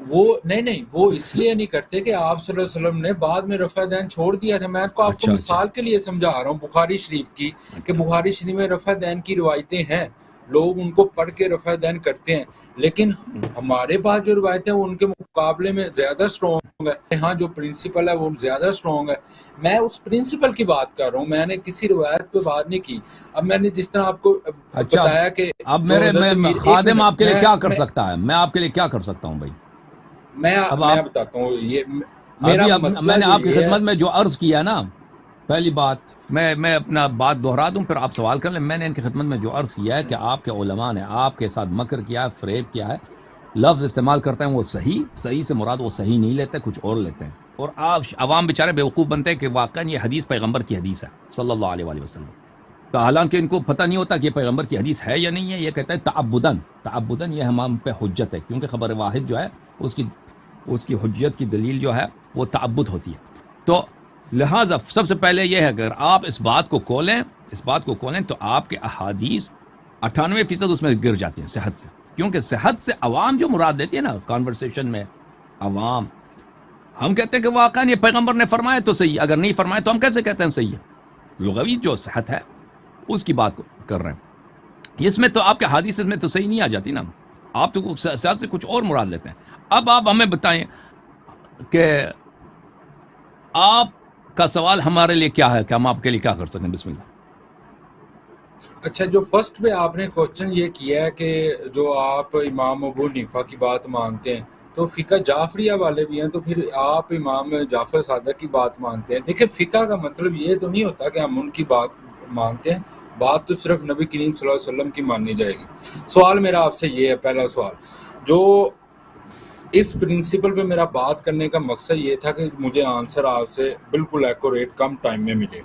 وہ نہیں وہ اس لیے نہیں کرتے کہ آپ صلی اللہ علیہ وسلم نے بعد میں رفع یدین چھوڑ دیا تھا. میں آپ کو مثال کے لیے سمجھا رہا ہوں بخاری شریف کی، کہ بخاری شریف میں رفع یدین کی روایتیں ہیں، لوگ ان کو پڑھ کے رفع یدین کرتے ہیں، لیکن ہمارے پاس جو روایتیں ہیں وہ ان کے مقابلے میں زیادہ سٹرونگ ہے. ہاں جو پرنسپل ہے وہ زیادہ سٹرونگ ہے. میں اس پرنسپل کی بات کر رہا ہوں، میں نے کسی روایت پہ بات نہیں کی. اب میں نے جس طرح آپ کو بتایا کہ اب میرے خادم آپ کے لیے کیا کر سکتا ہے، میں آپ کے لیے کیا کر سکتا ہوں بھائی؟ میں بتاتا ہوں. یہ میں نے آپ کی خدمت میں جو عرض کیا نا پہلی بات میں اپنا بات دہرا دوں پھر آپ سوال کر لیں. میں نے ان کی خدمت میں جو عرض کیا ہے کہ آپ کے علماء نے آپ کے ساتھ مکر کیا ہے، فریب کیا ہے، لفظ استعمال کرتے ہیں وہ صحیح سے مراد وہ صحیح نہیں لیتے، کچھ اور لیتے ہیں، اور آپ عوام بیچارے بیوقوف بنتے ہیں کہ واقعا یہ حدیث پیغمبر کی حدیث ہے صلی اللہ علیہ وآلہ وسلم. تو حالانکہ ان کو پتہ نہیں ہوتا کہ یہ پیغمبر کی حدیث ہے یا نہیں ہے. یہ کہتے ہیں تعبداً یہ ہم پہ حجت ہے، کیونکہ خبر واحد جو ہے اس کی حجت کی دلیل جو ہے وہ تعبد ہوتی ہے. تو لہٰذا سب سے پہلے یہ ہے اگر آپ اس بات کو کھولیں تو آپ کے احادیث 98% اس میں گر جاتی ہیں صحت سے، کیونکہ صحت سے عوام جو مراد دیتی ہے نا کانورسیشن میں، عوام ہم کہتے ہیں کہ واقعا یہ پیغمبر نے فرمایا تو صحیح، اگر نہیں فرمایا تو ہم کیسے کہتے ہیں صحیح ہے. لغوی جو صحت ہے اس کی بات کر رہے ہیں. اس میں تو آپ کے حدیث میں تو صحیح نہیں آ جاتی نا، آپ تو صحت سے کچھ اور مراد لیتے ہیں. اب آپ ہمیں بتائیں کہ آپ کا سوال ہمارے لیے کیا ہے کہ ہم آپ کے لیے کیا کر سکیں. بسم اللہ. اچھا، جو فرسٹ پہ آپ نے کوشچن یہ کیا ہے کہ جو آپ امام ابو حنیفہ کی بات مانتے ہیں تو فقہ جعفریہ والے بھی ہیں، تو پھر آپ امام جعفر صادق کی بات مانتے ہیں. دیکھیں فقہ کا مطلب یہ تو نہیں ہوتا کہ ہم ان کی بات مانتے ہیں، بات تو صرف نبی کریم صلی اللہ علیہ وسلم کی ماننی جائے گی. سوال میرا آپ سے یہ ہے، پہلا سوال جو اس پرنسپل پہ میرا بات کرنے کا مقصد یہ تھا کہ مجھے آنسر آپ سے بالکل ایکوریٹ کم ٹائم میں ملے.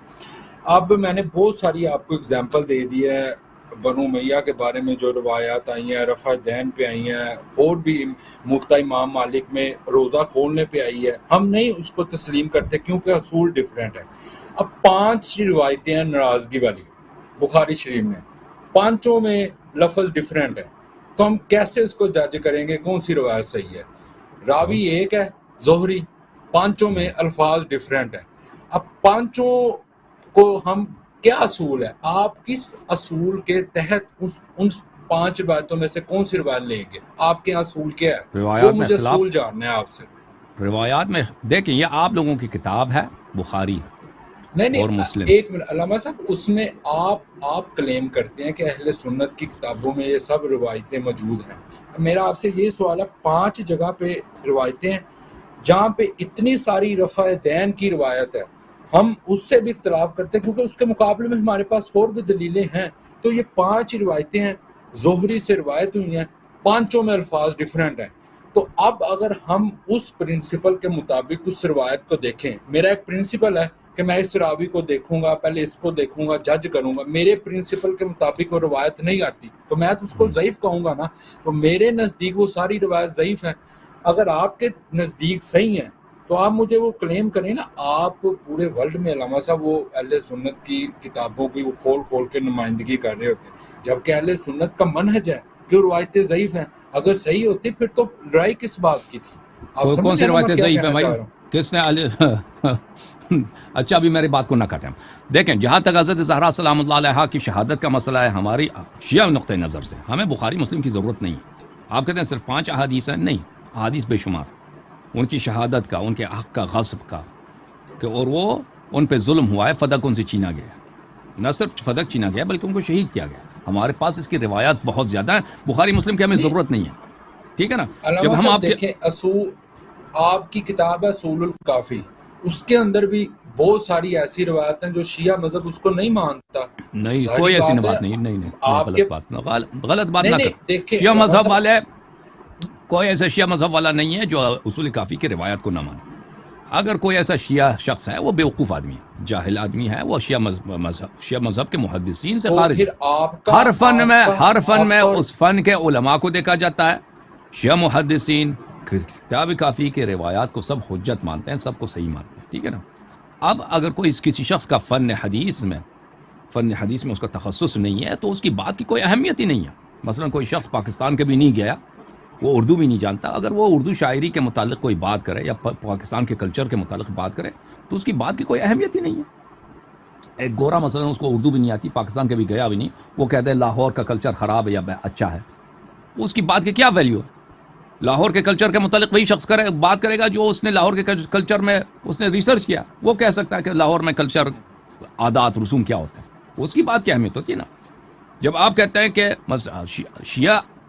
اب میں نے بہت ساری آپ کو اگزامپل دے دی ہے بنو امیہ کے بارے میں، جو روایات آئی ہیں رفع دین پہ آئی ہیں، اور بھی موطا امام مالک میں روزہ کھولنے پہ آئی ہے. ہم نہیں اس کو تسلیم کرتے کیونکہ اصول ڈیفرنٹ ہے. اب 5 روایتیں ہیں ناراضگی والی بخاری شریف میں، 5 میں لفظ ڈیفرنٹ ہے، تو ہم کیسے اس کو جج کریں گے کون سی روایت صحیح ہے؟ راوی ایک ہے زہری، 5 میں الفاظ ڈیفرنٹ ہیں. اب 5 کو ہم کیا اصول ہے، آپ کس اصول کے تحت ان 5 روایتوں میں سے کون سی روایت لیں گے؟ آپ کے اصول کیا ہے وہ مجھے اصول جاننا ہے آپ سے. روایات میں دیکھیں یہ آپ لوگوں کی کتاب ہے بخاری نہیں اور مسلم. ایک منٹ علامہ صاحب، اس میں آپ کلیم کرتے ہیں کہ اہل سنت کی کتابوں میں یہ سب روایتیں موجود ہیں. میرا آپ سے یہ سوال ہے، 5 جگہ پہ روایتیں ہیں جہاں پہ اتنی ساری رفع دین کی روایت ہے، ہم اس سے بھی اختلاف کرتے ہیں کیونکہ اس کے مقابلے میں ہمارے پاس اور بھی دلیلیں ہیں. تو یہ 5 روایتیں ہیں، زہری سے روایت ہوئی ہیں، 5 میں الفاظ ڈیفرنٹ ہیں. تو اب اگر ہم اس پرنسپل کے مطابق اس روایت کو دیکھیں، میرا ایک پرنسپل ہے کہ میں اس راوی کو دیکھوں گا، پہلے اس کو دیکھوں گا، جج کروں گا. میرے پرنسپل کے مطابق وہ روایت نہیں آتی تو میں تو اس کو ضعیف کہوں گا نا. تو میرے نزدیک وہ ساری روایت ضعیف ہیں. اگر آپ کے نزدیک صحیح ہیں تو آپ مجھے وہ کلیم کریں نا. آپ پورے ورلڈ میں علامہ صاحب وہ اہل سنت کی کتابوں کی وہ کھول کے نمائندگی کر رہے ہوتے ہیں، جبکہ اہل سنت کا منہج ہے کہ روایتیں ضعیف ہیں. اگر صحیح ہوتی پھر تو لڑائی کس بات کی تھی؟ کون سی روایتیں ضعیف ہیں بھائی؟ کس نے اچھا ابھی میری بات کو نہ کاٹیں. دیکھیں جہاں تک حضرت زہرا سلام اللہ علیہا کی شہادت کا مسئلہ ہے، ہماری شیعہ نقطۂ نظر سے ہمیں بخاری مسلم کی ضرورت نہیں ہے. آپ کہتے ہیں صرف 5 احادیث ہیں، نہیں، احادیث بے شمار ان کی شہادت کا، ان کے حق کا، غصب کا، کہ اور وہ ان پہ ظلم ہوا ہے، فدق ان سے چھینا گیا. نہ صرف فدق چھینا گیا بلکہ ان کو شہید کیا گیا. ہمارے پاس اس کی روایات بہت زیادہ ہیں، بخاری مسلم کی ہمیں ضرورت نہیں ہے. ٹھیک ہے نا؟ جب ہم آپ دیکھیں اصول، آپ کی کتاب ہے اصول الکافی، اس کے اندر بھی بہت ساری ایسی روایت ہیں جو شیعہ مذہب اس کو نہیں مانتا. نہیں کوئی ایسی بات نہیں، نہیں غلط بات نہ کر. شیعہ مذہب والے کوئی ایسا شیعہ مذہب والا نہیں ہے جو اصول کافی کی روایت کو نہ مانے. اگر کوئی ایسا شیعہ شخص ہے وہ بیوقوف آدمی ہے، جاہل آدمی ہے، وہ شیعہ مذہب کے محدثین سے خارج. ہر فن میں اس فن کے علماء کو دیکھا جاتا ہے. شیعہ محدثین کتاب کافی کے روایات کو سب حجت مانتے ہیں، سب کو صحیح مانتے ہیں. ٹھیک ہے نا؟ اب اگر کوئی کسی شخص کا فن حدیث میں اس کا تخصص نہیں ہے تو اس کی بات کی کوئی اہمیت ہی نہیں ہے. مثلا کوئی شخص پاکستان کے بھی نہیں گیا، وہ اردو بھی نہیں جانتا، اگر وہ اردو شاعری کے متعلق کوئی بات کرے یا پاکستان کے کلچر کے متعلق بات کرے تو اس کی بات کی کوئی اہمیت ہی نہیں ہے. ایک گورا مثلا اس کو اردو بھی نہیں آتی، پاکستان کے بھی گیا بھی نہیں، وہ کہتے ہیں لاہور کا کلچر خراب ہے یا اچھا ہے، اس کی بات کی کیا ویلیو ہے؟ لاہور کے کلچر کے متعلق وہی شخص بات کرے گا جو اس نے لاہور کے کلچر میں اس نے ریسرچ کیا. وہ کہہ سکتا ہے کہ لاہور میں کلچر، عادات، رسوم کیا ہوتا ہے، اس کی بات کی اہمیت ہوتی ہے نا. جب آپ کہتے ہیں کہ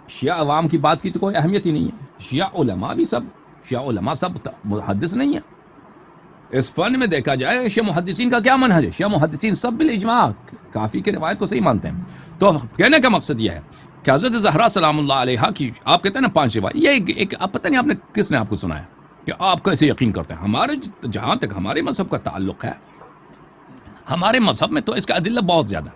شیعہ عوام کی بات کی تو کوئی اہمیت ہی نہیں ہے. شیعہ علماء سب محدث نہیں ہیں. اس فن میں دیکھا جائے شیعہ محدثین کا کیا منہج ہے. شیعہ محدثین سب بالاجماع کافی کی روایت کو صحیح مانتے ہیں. تو کہنے کا مقصد یہ ہے کہ حضرت زہرا سلام اللہ علیہا کی آپ کہتے ہیں نا 5 روایت, یہ ایک آپ پتہ نہیں آپ نے کس نے آپ کو سنایا کہ آپ کیسے یقین کرتے ہیں. ہمارے جہاں تک ہمارے مذہب کا تعلق ہے, ہمارے مذہب میں تو اس کا ادلہ بہت زیادہ.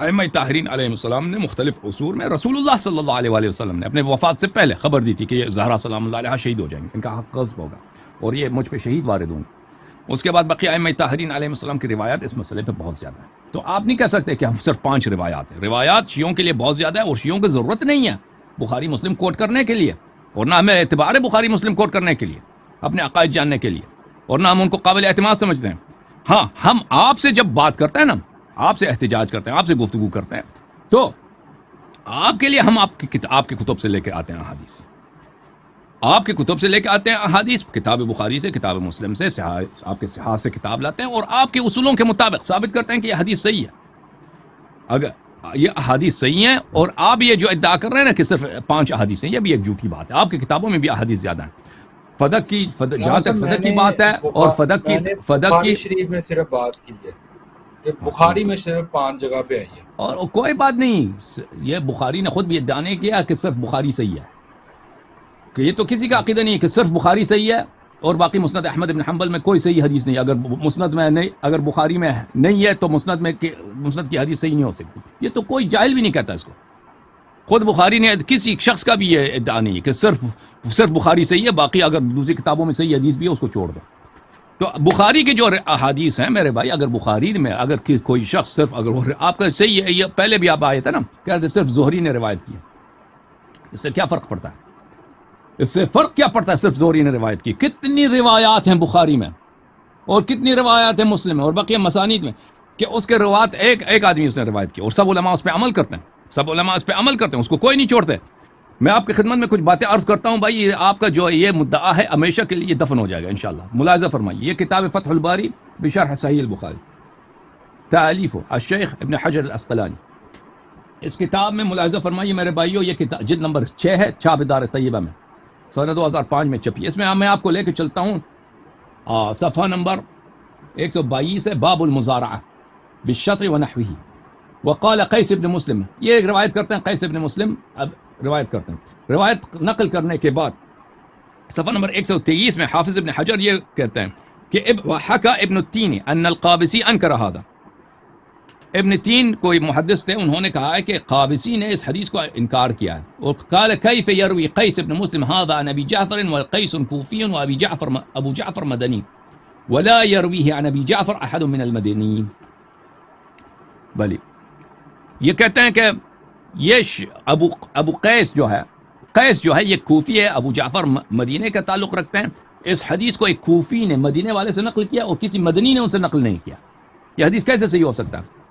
ائمہ طاہرین علیہ السلام نے مختلف عصور میں رسول اللہ صلی اللہ علیہ وآلہ وسلم نے اپنے وفات سے پہلے خبر دی تھی کہ یہ زہرا سلام اللہ علیہا شہید ہو جائیں گے, ان کا حق غصب ہوگا اور یہ مجھ پہ شہید وارد ہوں گے. اس کے بعد بقیہ ائمہ طاہرین علیہ السلام کی روایات اس مسئلے پہ بہت زیادہ ہے. تو آپ نہیں کہہ سکتے کہ ہم صرف 5 روایات ہیں. روایات شیعوں کے لیے بہت زیادہ ہے اور شیعوں کی ضرورت نہیں ہے بخاری مسلم کوٹ کرنے کے لیے, اور نہ ہمیں اعتبار ہے بخاری مسلم کوٹ کرنے کے لیے اپنے عقائد جاننے کے لیے, اور نہ ہم ان کو قابل اعتماد سمجھتے ہیں. ہاں, ہم آپ سے جب بات کرتے ہیں نا, آپ سے احتجاج کرتے ہیں, آپ سے گفتگو کرتے ہیں, تو آپ کے لیے ہم آپ کی کتب سے لے کے آتے ہیں احادیث. آپ کی کتب سے لے کے آتے ہیں احادیث, کتاب بخاری سے, کتاب مسلم سے, آپ کے صحاح سے کتاب لاتے ہیں اور آپ کے اصولوں کے مطابق ثابت کرتے ہیں کہ یہ حدیث صحیح ہے. اگر یہ احادیث صحیح ہیں, اور آپ یہ جو ادعا کر رہے ہیں نا کہ صرف 5 احادیث ہیں, یہ بھی ایک جھوٹی بات ہے. آپ کی کتابوں میں بھی احادیث زیادہ ہیں. فدق کی جہاں تک فدق کی بات ہے, اور فدق کی شریف میں صرف بات کی ہے کہ بخاری میں صرف 5 جگہ پہ آئی ہے, اور کوئی بات نہیں. یہ بخاری نے خود بھی ادعا نہیں کیا کہ صرف بخاری صحیح ہے, کہ یہ تو کسی کا عقیدہ نہیں ہے کہ صرف بخاری صحیح ہے اور باقی مسند احمد بن حنبل میں کوئی صحیح حدیث نہیں. اگر مسند میں نہیں, اگر بخاری میں نہیں ہے تو مسند کی حدیث صحیح نہیں ہو سکتی. یہ تو کوئی جاہل بھی نہیں کہتا اس کو. خود بخاری نے کسی شخص کا بھی یہ ادعا نہیں ہے کہ صرف بخاری صحیح ہے, باقی اگر دوسری کتابوں میں صحیح حدیث بھی ہے اس کو چھوڑ دو. تو بخاری کی جو احادیث ہیں میرے بھائی, اگر بخاری میں اگر کوئی شخص صرف اگر آپ کا صحیح ہے, یہ پہلے بھی آپ آئے تھے نا, کہتے صرف زہری نے روایت کی, اس سے کیا فرق پڑتا ہے؟ اس سے فرق کیا پڑتا ہے صرف زہری نے روایت کی؟ کتنی روایات ہیں بخاری میں اور کتنی روایات ہیں مسلم میں اور بقیہ مسانید میں کہ اس کے روایت ایک آدمی اس نے روایت کی, اور سب علماء اس پہ عمل کرتے ہیں, سب علماء اس پہ عمل کرتے ہیں, اس کو کوئی نہیں چھوڑتے. میں آپ کی خدمت میں کچھ باتیں عرض کرتا ہوں بھائی, آپ کا جو یہ مدعا ہے ہمیشہ کے لیے دفن ہو جائے گا انشاءاللہ. ملاحظہ فرمائیے, یہ کتاب فتح الباری بشرح صحیح البخاری, تالیف الشیخ ابن حجر العسقلانی. اس کتاب میں ملاحظہ فرمائیے میرے بھائیو, یہ کتاب جلد نمبر 6 ہے, چھاپ دار طیبہ میں, سنہ 2005 میں چھپی. اس میں میں آپ کو لے کے چلتا ہوں صفحہ نمبر 122 ہے, باب المزارعہ بالشطر ونحوہ. وقال قیس ابن مسلم, یہ ایک روایت کرتے ہیں قیس ابن مسلم, اب روایت کرتے ہیں. روایت نقل کرنے کے بعد صفحہ نمبر 123 میں حافظ ابن حجر یہ کہتے ہیں کہ وحکا ابن التین ان القابسی انکر هذا. ابن تین کوئی محدث تھے, انہوں نے کہا ہے کہ قابسی نے اس حدیث کو انکار کیا ہے. اور قال کیف یروی قیس ابن مسلم هذا عن ابی جعفر وقیس کوفی ابو جعفر مدنی ولا یرویہ عن ابی جعفر احد من المدنیین. بلی یہ کہتے ہیں کہ یہ ابو قیس جو ہے یہ کوفی ہے, ابو جعفر مدینے کا تعلق رکھتے ہیں. اس حدیث کو ایک کوفی نے مدینے والے سے نقل کیا اور کسی مدنی نے ان سے نقل نہیں کیا. یہ حدیث کیسے صحیح ہو سکتا ہے؟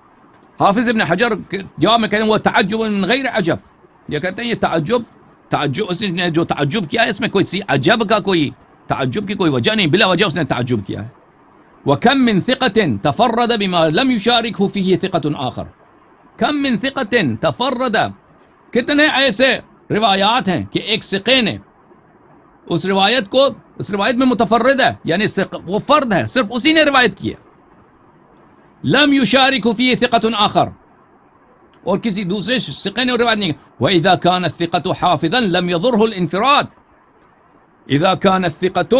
حافظ ابن حجر جواب میں کہتے ہیں وہ تعجب من غیر عجب. یہ کہتے ہیں یہ تعجب اس نے جو تعجب کیا ہے اس میں کوئی عجب کا کوئی تعجب کی کوئی وجہ نہیں, بلا وجہ اس نے تعجب کیا ہے. وَكَم مِّن ثِقَةٍ تَفَرَّدَ بِمَا لَمْ يُشَارِكْهُ فِيهِ ثِقَةٌ آخر. کم من ثقة تفرد, کتنے ایسے روایات ہیں کہ ایک ثقے نے اس روایت میں متفرد ہے, یعنی وہ فرد ہے, صرف اسی نے روایت کی ہے. لم یشارک فیہ ثقة آخر, اور کسی دوسرے ثقے نے روایت نہیں کی. وَإِذَا كَانَ الثِّقَةُ حَافِظًا لَمْ يَضُرْهُ الْإِنْفِرَادُ. إِذَا كَانَ الثِّقَةُ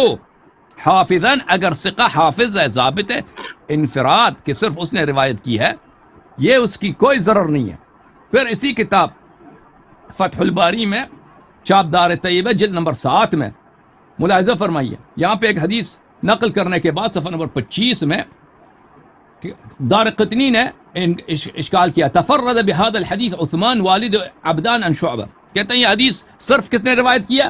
حَافِظًا, اگر ثقہ حافظ ہے, ضابط ہے, انفراد کہ صرف اس نے روایت کی ہے, یہ اس کی کوئی ضرر نہیں ہے. پھر اسی کتاب فتح الباری میں چھاپ دار طیبہ جلد نمبر 7 میں ملاحظہ فرمائیے, یہاں پہ ایک حدیث نقل کرنے کے بعد صفحہ نمبر 25 میں دار قطنی نے اشکال کیا, تفرد بهذا الحدیث عثمان والد عبدان عن شعبہ. کہتے ہیں یہ حدیث صرف کس نے روایت کیا؟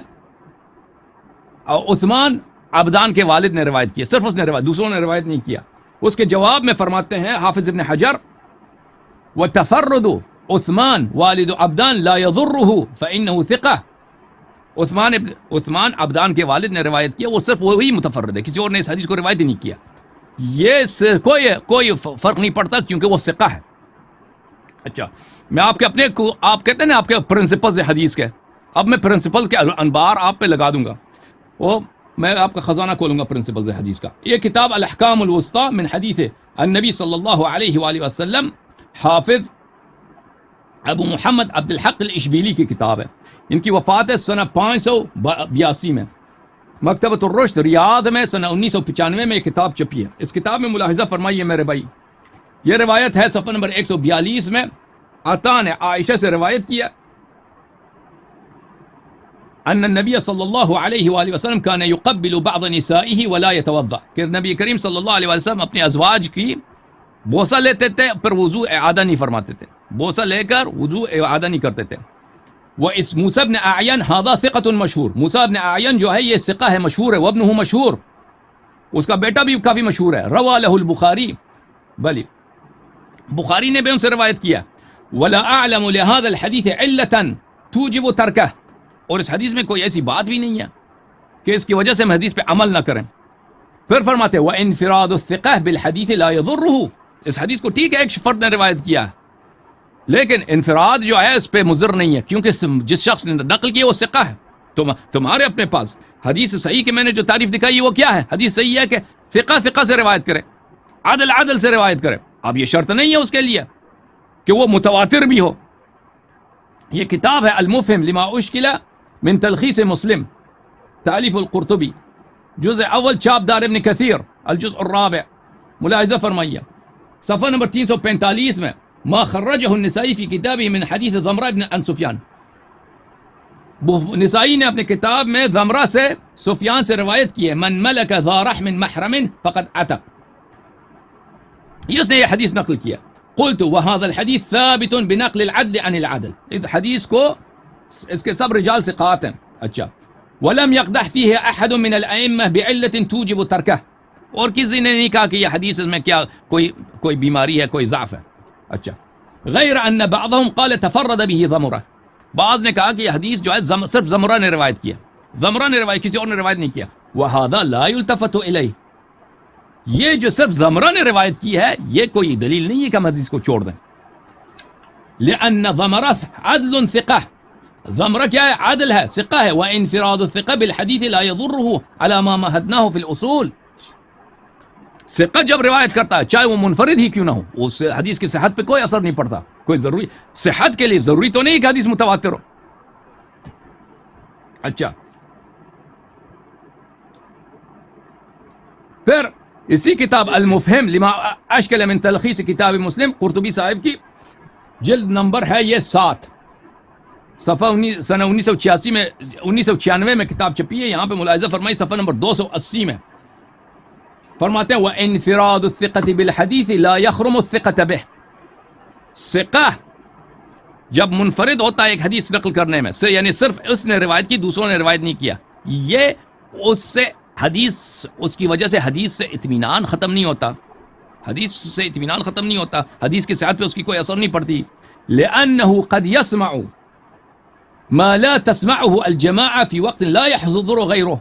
عثمان عبدان کے والد نے روایت کیا, صرف اس نے روایت, دوسروں نے روایت نہیں کیا. اس کے جواب میں فرماتے ہیں حافظ ابن حجر وتفرد عثمان والد عبدان لا يضره فإنه ثقة. عثمان عبدان کے والد نے روایت کیا, وہ صرف وہی متفرد ہے, کسی اور نے اس حدیث کو روایت ہی نہیں کیا. یہ کوئی فرق نہیں پڑتا کیونکہ وہ ثقہ ہے. اچھا, میں آپ کہتے ہیں نا آپ کے پرنسپلز حدیث کے, اب میں پرنسپل کے انبار آپ پہ لگا دوں گا. وہ میں آپ کا خزانہ کھولوں گا پرنسپلز حدیث کا. یہ کتاب الاحکام الوسطی من حدیث النبی صلی اللہ علیہ وآلہ وسلم، حافظ ابو محمد عبد الحق الاشبیلی کی کتاب ہے. ان کی وفات ہے سنہ 582 میں. مکتبۃ الرشد ریاض میں سنہ 1995 میں یہ کتاب چھپی ہے. اس کتاب میں ملاحظہ فرمائیے میرے بھائی، یہ روایت ہے صفحہ نمبر 142 میں. عطا نے عائشہ سے روایت کیا ان النبی صلی اللہ علیہ وآلہ وسلم کان یقبل بعض نسائه ولا يتوضا، کہ نبی کریم صلی اللہ علیہ وسلم اپنے ازواج کی بوسہ لیتے تھے پر وضو اعادہ نہیں فرماتے تھے، بوسہ لے کر وضو اعادہ نہیں کرتے تھے. وہ اس موسیٰ بن اعین هذا ثقۃ مشہور، موسیٰ بن اعین جو ہے یہ ثقہ ہے، مشہور ہے. وابنہ مشہور، اس کا بیٹا بھی کافی مشہور ہے. روا له البخاری، بلی بخاری نے بھی ان سے روایت کیا. ولا اعلم لهذا الحديث علة توجب ترکہ، اور اس حدیث میں کوئی ایسی بات بھی نہیں ہے کہ اس کی وجہ سے ہم حدیث پہ عمل نہ کریں. پھر فرماتے وانفراد الثقہ بالحدیث لا يضره، اس حدیث کو ٹھیک ہے ایک فرد نے روایت کیا لیکن انفراد جو ہے اس پہ مضر نہیں ہے، کیونکہ جس شخص نے نقل کی وہ ثقہ ہے. تمہارے اپنے پاس حدیث صحیح کی میں نے جو تعریف دکھائی وہ کیا ہے؟ حدیث صحیح ہے کہ ثقہ سے روایت کرے، عدل سے روایت کرے. اب یہ شرط نہیں ہے اس کے لیے کہ وہ متواتر بھی ہو. یہ کتاب ہے المفہم لما اشکل من تلخیص مسلم، تالیف القرطبی، جزء اول، چاپ دار ابن کثیر، الجزء الرابع. ملاحظہ فرمائیے صفحہ نمبر 345 میں ما خرجہ النسائی فی کتابہ من حدیث ضمرہ بن عن سفیان. نسائی نے اپنے کتاب میں ضمرہ سے سفیان سے روایت کی ہے من ملک ذا رحم محرم فقد عتق، اس نے یہ حدیث نقل کیا. قلت وهذا الحديث ثابت بنقل العدل عن العدل، اس حدیث کو اس کے سب رجال ثقات ہیں. اچھا، ولم يقدح فيه احد من الائمه بعلة توجب ترکہ، اور کسی نے نہیں کہا کہ یہ حدیث میں کیا کوئی بیماری ہے، کوئی ضعف ہے. اچھا، غیر ان بعضهم قال تفرد به ضمرہ، بعض نے کہا کہ یہ حدیث جو ہے صرف ضمرہ نے روایت کیا، ضمرہ نے روایت، کسی اور نے روایت نہیں کیا. وهذا لا يلتفت الیہ، یہ جو صرف ضمرہ نے روایت کی ہے یہ کوئی دلیل نہیں ہے کہ ہم حدیث کو چھوڑ دیں. لأن ضمرہ عدل ثقہ، ضمرہ کیا ہے؟ عدل ہے، ثقہ ہے. وانفراد الثقہ بالحدیث لا يضره على ما مهدناه في الاصول، ثقہ جب روایت کرتا ہے چاہے وہ منفرد ہی کیوں نہ ہو، اس حدیث کی صحت پہ کوئی اثر نہیں پڑتا. کوئی ضروری صحت کے لیے ضروری تو نہیں کہ حدیث متواتر ہو. اچھا، پھر اسی کتاب المفہم لما اشکل من تلخیص کتاب مسلم، قرطبی صاحب کی جلد نمبر ہے یہ 7، صفحہ سنہ 1986 میں 1996 میں کتاب چھپی ہے. یہاں پہ ملاحظہ فرمائی صفحہ نمبر 280 میں فرماتے ہیں وانفراد الثقة بالحدیث لا يخرم الثقة به، ثقہ جب منفرد ہوتا ہے ایک حدیث نقل کرنے میں، یعنی صرف اس نے روایت کی دوسروں نے روایت نہیں کیا، یہ اس سے حدیث، اس کی وجہ سے حدیث سے اطمینان ختم نہیں ہوتا، حدیث سے اطمینان ختم نہیں ہوتا، حدیث کی صحت پہ اس کی کوئی اثر نہیں پڑتی. لأنه قد يسمع ما لا تسمعه الجماعة في وقت لا يحضر غيره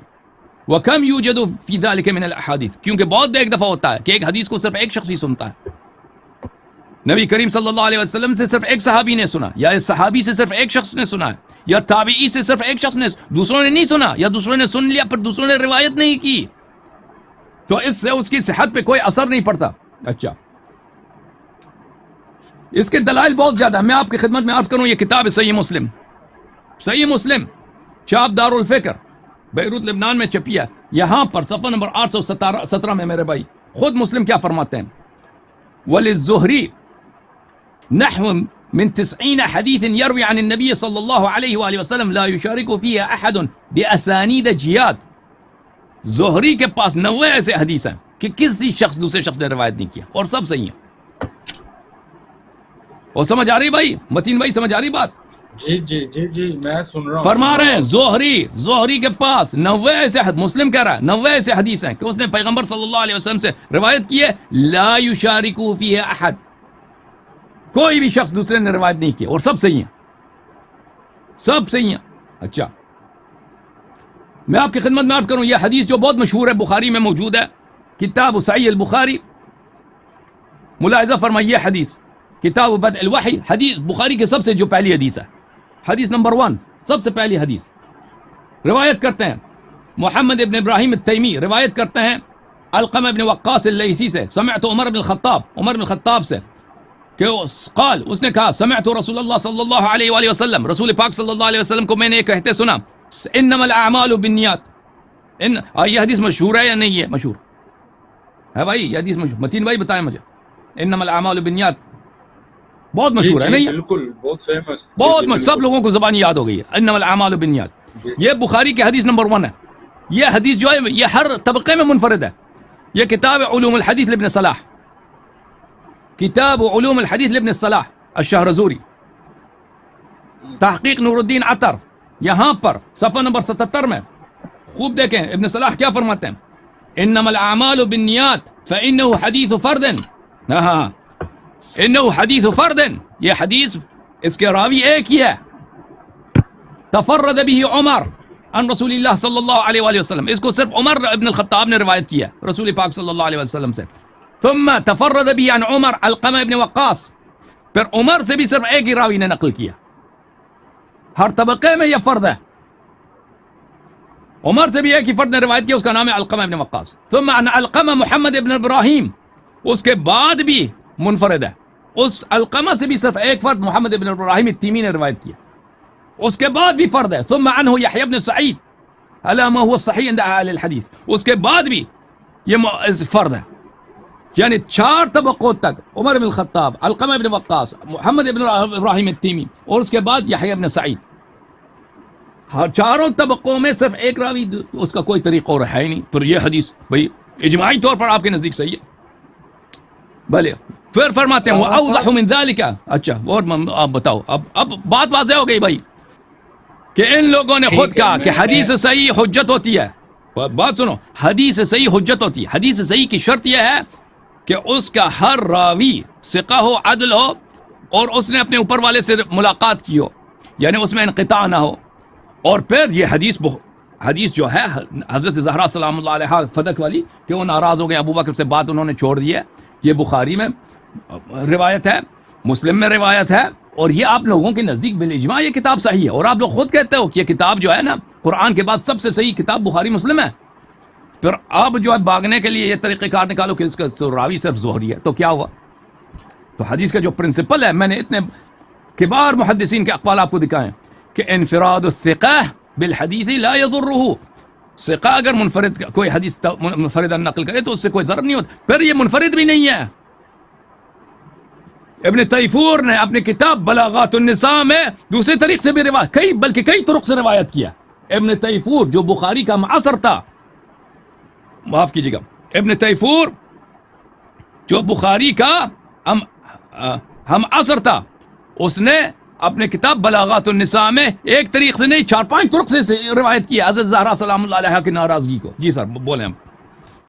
وكم يوجد في ذلك من الاحاديث، کیونکہ بہت ایک دفعہ ہوتا ہے کہ ایک حدیث کو صرف ایک شخص ہی سنتا ہے. نبی کریم صلی اللہ علیہ وسلم سے صرف ایک صحابی نے سنا، یا صحابی سے صرف ایک شخص نے سنا ہے، یا تابعی سے صرف ایک شخص نے، دوسروں نے نہیں سنا، یا دوسروں نے سن لیا پر دوسروں نے روایت نہیں کی، تو اس سے اس کی صحت پہ کوئی اثر نہیں پڑتا. اچھا، اس کے دلائل بہت زیادہ. میں آپ کی خدمت میں عرض کروں، یہ کتاب ہے صحیح مسلم، صحیح مسلم، چاپ دار الفکر، بیروت لبنان میں چھپی ہے. یہاں پر صفحہ نمبر 817 میں میرے بھائی خود مسلم کیا فرماتے ہیں، وللزہری نحو من 90 حدیث یروی عن النبی صلی اللہ علیہ وآلہ وسلم لا یشارک فیہ احد باسانید جیاد. زہری کے پاس 90 ایسے حدیث ہیں کہ کسی شخص دوسرے شخص نے روایت نہیں کیا اور سب صحیح ہیں. اور سمجھ آ رہی بھائی، متین بھائی سمجھ آ رہی بات؟ جی جی جی جی میں سن رہا ہوں. فرما رہے ہیں زہری کے پاس 90 ایسے، مسلم کہہ رہا ہے 90 ایسے حدیث ہیں کہ اس نے پیغمبر صلی اللہ علیہ وسلم سے روایت کی ہے، لا یشارک فیہ احد، کوئی بھی شخص دوسرے نے روایت نہیں کی اور سب صحیح ہیں، سب صحیح ہیں. اچھا، میں آپ کی خدمت میں عرض کروں، یہ حدیث جو بہت مشہور ہے، بخاری میں موجود ہے، کتاب صحیح البخاری. ملاحظہ فرمائیے، یہ حدیث کتاب بدء الوحی، حدیث بخاری کے سب سے جو پہلی حدیث ہے، حدیث نمبر 1، سب سے پہلی حدیث روایت کرتے ہیں محمد ابن ابراہیم التیمی روایت کرتے ہیں علقمہ ابن وقاص اللیثی سے، سمعت عمر بن الخطاب سے کہ قال، اس نے کہا سمعت رسول اللہ صلی اللہ علیہ وآلہ وسلم، رسول پاک صلی اللہ علیہ وسلم کو میں نے کہتے سنا، انما الاعمال بالنیات. یہ حدیث مشہور ہے یا نہیں ہے؟ مشہور ہے بھائی، یہ حدیث مشہور. متین بھائی بتائیں مجھے، انما الاعمال بالنیات بہت مشہور ہے نہیں؟ بالکل بہت فیمس، بہت سب لوگوں کو زبانی یاد ہو گئی ہے انما الاعمال بالنیات. یہ بخاری کی حدیث نمبر 1 ہے. یہ حدیث جو ہے یہ ہر طبقے میں منفرد ہے. یہ کتاب علوم الحدیث لابن صلاح، کتاب علوم الحدیث لابن صلاح الشہرزوری، تحقیق نور الدین عطر. یہاں پر صفحہ نمبر 77 میں خوب دیکھیں ابن صلاح کیا فرماتے ہیں، انما الاعمال بالنیات فانه حدیث فرد. ہاں انه حدیث فرد، یہ حدیث اس کے راوی ایک ہی ہے. تفرد به عمر عن رسول اللہ صلی اللہ علیہ وآلہ وسلم، اس کو صرف عمر ابن الخطاب نے روایت کیا رسول پاک صلی اللہ علیہ وسلم سے. ثم تفرد به عن عمر علقمہ ابن وقاص، پھر عمر سے بھی صرف ایک ہی راوی نے نقل کیا. ہر طبقے میں یہ فرد ہے. عمر سے بھی ایک ہی فرد نے روایت کیا، اس کا نام ہے علقمہ ابن وقاص. ثم عن علقمہ محمد ابن ابراہیم، اس کے بعد بھی منفرد ہے. اس علقمہ سے بھی صرف ایک فرد محمد ابن ابراہیم التیمی نے روایت کیا، اس کے بعد بھی فرد ہے. ثم عنہ یحیی بن سعید علی ما هو صحیح عند اہل الحدیث، اس کے بعد بھی یہ فرد ہے. یعنی 4 طبقوں تک عمر بن الخطاب، علقمہ ابن وقاص، محمد ابن ابراہیم التیمی اور اس کے بعد یحیی بن سعید. ہر 4 طبقوں میں صرف ایک راوی، اس کا کوئی طریقہ اور ہے ہی نہیں. پھر یہ حدیث بھائی اجماعی طور پر آپ کے نزدیک صحیح ہے. بھلے پھر فرماتے ہیں اوضح من ذلك. اچھا اور آپ بتاؤ، اب بات واضح ہو گئی بھائی کہ ان لوگوں نے خود کہا کہ حدیث صحیح حجت ہوتی ہے. بات سنو، حدیث صحیح حجت ہوتی ہے. حدیث صحیح کی شرط یہ ہے کہ اس کا ہر راوی ثقہ ہو، عدل ہو، اور اس نے اپنے اوپر والے سے ملاقات کی ہو، یعنی اس میں انقطاع نہ ہو. اور پھر یہ حدیث جو ہے حضرت زہرا سلام اللہ علیہا فدق والی کہ وہ ناراض ہو گئے، ابو بکر سے بات انہوں نے چھوڑ دی ہے، یہ بخاری میں روایت ہے، مسلم میں روایت ہے، اور یہ آپ لوگوں کے نزدیک بالاجماع یہ کتاب صحیح ہے. اور آپ لوگ خود کہتے ہو کہ یہ کتاب جو ہے نا قرآن کے بعد سب سے صحیح کتاب بخاری مسلم ہے. پھر آپ جو ہے بھاگنے کے لیے یہ طریقہ کار نکالو کہ اس کا راوی صرف زہری ہے، تو کیا ہوا؟ تو حدیث کا جو پرنسپل ہے، میں نے اتنے کبار محدثین کے اقوال آپ کو دکھائے کہ انفراد الثقہ بالحدیث لا یضرہ. ثقہ اگر منفرد کوئی حدیث منفرد نقل کرے تو اس سے کوئی ضرر نہیں ہوتا. پھر یہ منفرد بھی نہیں ہے. ابن تیفور نے اپنی کتاب بلاغات النساء میں دوسرے طریق سے بھی روایت بلکہ کئی طرق سے روایت کیا. ابن تیفور جو بخاری کا معاصر تھا، معاف کیجیے گا، ابن تیفور جو بخاری کا ہم عصر تھا، اس نے اپنے کتاب بلاغات النساء میں ایک طریق سے نہیں 4-5 طرق سے روایت کی حضرت زہرا سلام اللہ علیہا کی ناراضگی کو. جی سر بولیں ہم.